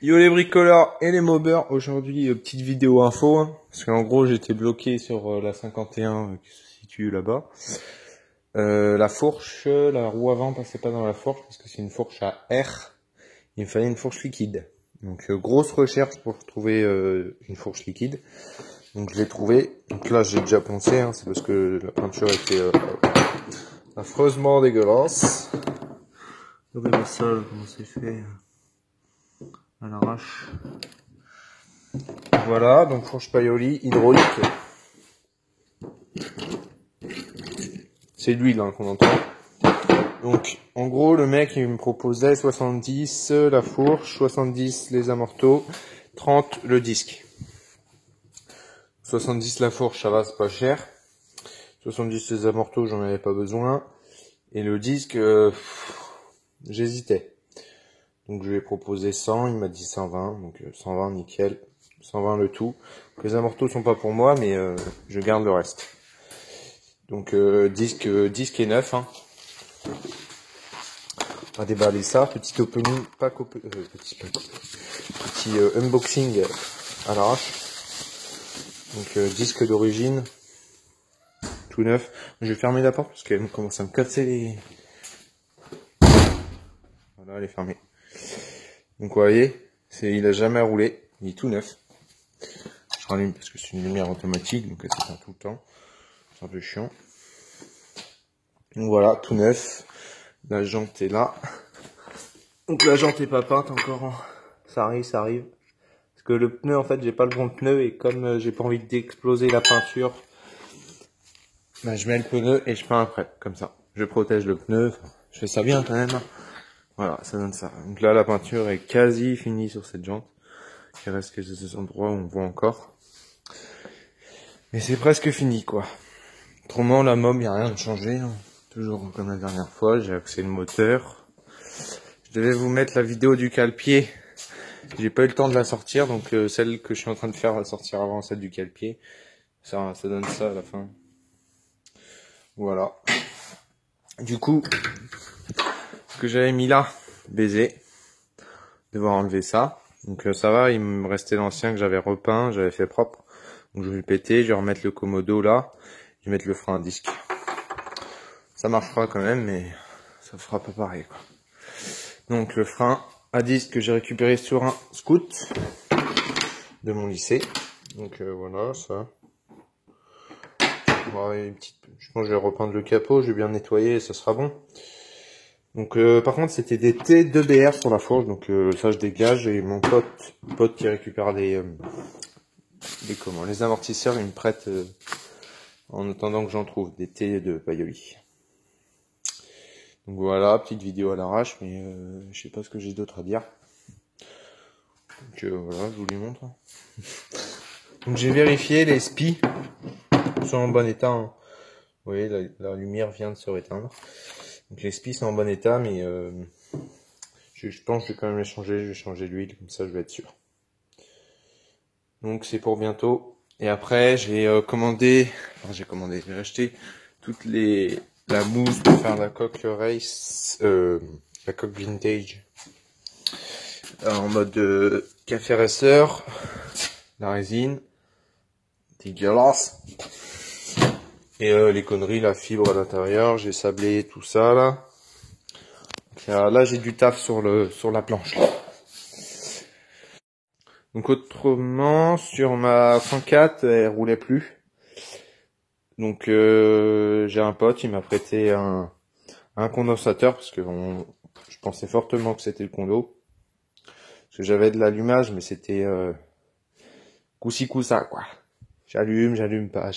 Yo les bricoleurs et les mobeurs, aujourd'hui petite vidéo info, hein, parce qu'en gros j'étais bloqué sur la 51 qui se situe là-bas. La fourche, la roue avant passait pas dans la fourche parce que c'est une fourche à air, il me fallait une fourche liquide. Donc grosse recherche pour trouver une fourche liquide, donc je l'ai trouvé. Donc là j'ai déjà pensé, hein, c'est parce que la peinture était affreusement dégueulasse. Regardez ça, comment c'est fait à l'arrache. Voilà, donc fourche Paoli hydraulique. C'est l'huile qu'on entend. Donc en gros le mec il me proposait 70 la fourche, 70 les amortos, 30 le disque. 70 la fourche ça va, c'est pas cher. 70 les amortos j'en avais pas besoin. Et le disque j'hésitais. Donc je lui ai proposé 100, il m'a dit 120, donc 120 nickel. 120 le tout. Les amortos sont pas pour moi, mais je garde le reste. Donc disque est neuf. Hein. On va déballer ça. Petit opening, petit unboxing à l'arrache. Donc disque d'origine, tout neuf. Je vais fermer la porte parce qu'elle commence à me casser les. Voilà, elle est fermée. Donc vous voyez, il a jamais roulé, il est tout neuf. Je rallume parce que c'est une lumière automatique, donc elle s'éteint tout le temps. C'est un peu chiant. Donc voilà, tout neuf. La jante est là. Donc la jante est pas peinte encore. Ça arrive. Parce que le pneu, en fait, j'ai pas le bon pneu et comme j'ai pas envie d'exploser la peinture, bah, je mets le pneu et je peins après, comme ça. Je protège le pneu. Je fais ça bien quand même. Voilà, ça donne ça. Donc là, la peinture est quasi finie sur cette jante. Il reste quelques endroits où on voit encore. Mais c'est presque fini, quoi. Autrement, la môme, il n'y a rien de changé. Hein. Toujours comme la dernière fois, j'ai axé le moteur. Je devais vous mettre la vidéo du cale-pied. J'ai pas eu le temps de la sortir, donc celle que je suis en train de faire va sortir avant celle du cale-pied. Ça donne ça à la fin. Voilà. Du coup, ce que j'avais mis là, baiser. Devoir enlever ça. Donc ça va, il me restait l'ancien que j'avais repeint, j'avais fait propre. Donc je vais le péter, je vais remettre le commodo là, je vais mettre le frein à disque. Ça marchera quand même, mais ça fera pas pareil quoi. Donc le frein à disque que j'ai récupéré sur un scoot de mon lycée. Donc voilà ça. Ouais, je pense que je vais repeindre le capot, je vais bien nettoyer et ça sera bon. Donc par contre c'était des T2BR sur la fourche, donc ça je dégage et mon pote qui récupère les amortisseurs, il me prête en attendant que j'en trouve des T de Paoli. Donc voilà, petite vidéo à l'arrache, mais je sais pas ce que j'ai d'autre à dire. Donc voilà, je vous les montre. Donc j'ai vérifié, les spies sont en bon état. Hein. Vous voyez, la lumière vient de se réteindre. Donc les spies sont en bon état, mais je pense que je vais quand même les changer. Je vais changer l'huile, comme ça je vais être sûr. Donc c'est pour bientôt. Et après j'ai j'ai acheté toute la mousse pour faire la coque race, la coque vintage. En mode café racer, la résine, dégueulasse. Et les conneries, la fibre à l'intérieur, j'ai sablé tout ça là. Donc, là j'ai du taf sur la planche. Là. Donc autrement, sur ma 104, elle roulait plus. Donc j'ai un pote, il m'a prêté un condensateur parce que je pensais fortement que c'était le condo. Parce que j'avais de l'allumage, mais c'était coup-ci coup-ça quoi. J'allume pas.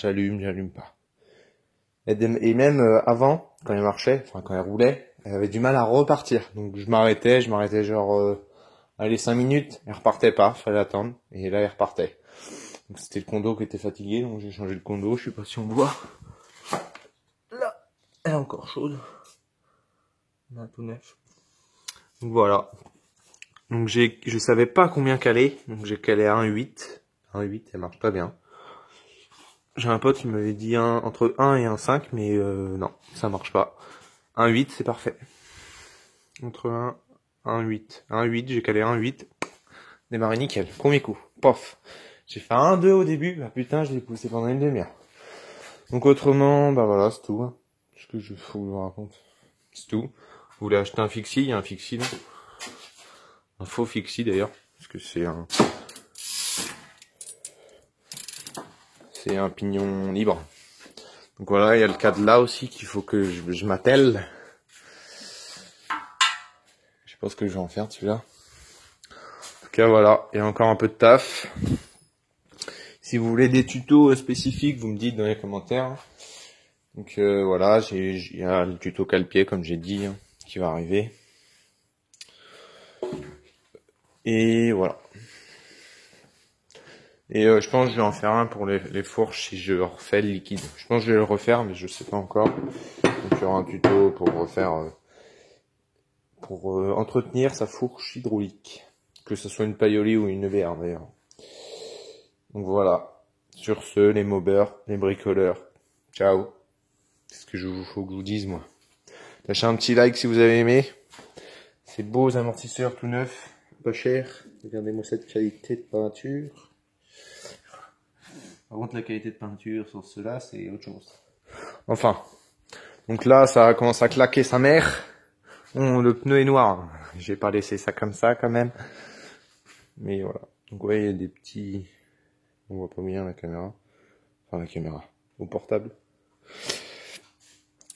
Et même avant, quand elle marchait, enfin quand elle roulait, elle avait du mal à repartir. Donc je m'arrêtais genre allez 5 minutes, elle repartait pas, fallait attendre. Et là elle repartait. Donc c'était le condo qui était fatigué, donc j'ai changé le condo, je sais pas si on voit. Là, elle est encore chaude. Là, tout neuf. Donc voilà. Donc je savais pas combien caler, donc j'ai calé à 1,8. 1,8, elle marche pas bien. J'ai un pote qui m'avait dit entre 1 et 1,5, mais non, ça marche pas. 1,8 c'est parfait. Entre 1,8. 1,8, j'ai calé 1,8. démarré nickel. Premier coup, pof. J'ai fait un 2 au début, bah putain, je l'ai poussé pendant une demi-heure. Donc autrement, bah voilà, c'est tout. Hein. Ce que je vous raconte. C'est tout. Vous voulez acheter un fixie, il y a un fixie là. Un faux fixie d'ailleurs, parce que c'est un pignon libre. Donc voilà, il y a le cadre là aussi qu'il faut que je m'attelle. Je sais pas ce que je vais en faire de celui-là. En tout cas voilà, il y a encore un peu de taf. Si vous voulez des tutos spécifiques, vous me dites dans les commentaires. Donc voilà, il y a le tuto cale-pied comme j'ai dit, hein, qui va arriver. Et voilà. Et je pense que je vais en faire un pour les fourches si je refais le liquide. Je pense que je vais le refaire, mais je sais pas encore. Donc il y aura un tuto pour refaire, pour entretenir sa fourche hydraulique. Que ce soit une Paoli ou une EBR d'ailleurs. Donc voilà. Sur ce, les mobeurs, les bricoleurs. Ciao. C'est ce que faut que je vous dise moi. Lâchez un petit like si vous avez aimé. Ces beaux amortisseurs tout neufs, pas chers. Regardez-moi cette qualité de peinture. Par contre, la qualité de peinture sur ceux-là, c'est autre chose. Enfin. Donc là, ça commence à claquer sa mère. Le pneu est noir. Je vais pas laisser ça comme ça quand même. Mais voilà. Donc ouais, il y a des petits... On voit pas bien la caméra. Enfin la caméra. Au portable.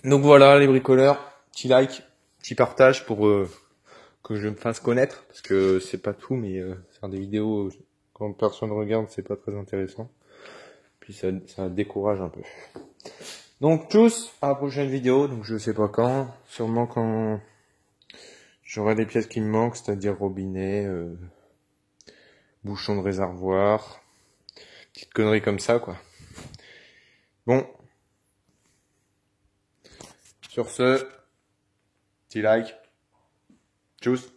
Donc voilà les bricoleurs. Petit like, petit partage pour que je me fasse connaître. Parce que c'est pas tout, mais faire des vidéos quand personne regarde, c'est pas très intéressant. Puis ça décourage un peu. Donc tous à la prochaine vidéo. Donc je sais pas quand. Sûrement quand j'aurai des pièces qui me manquent, c'est-à-dire robinet, bouchon de réservoir, petites conneries comme ça, quoi. Bon. Sur ce, petit like. Tchuss.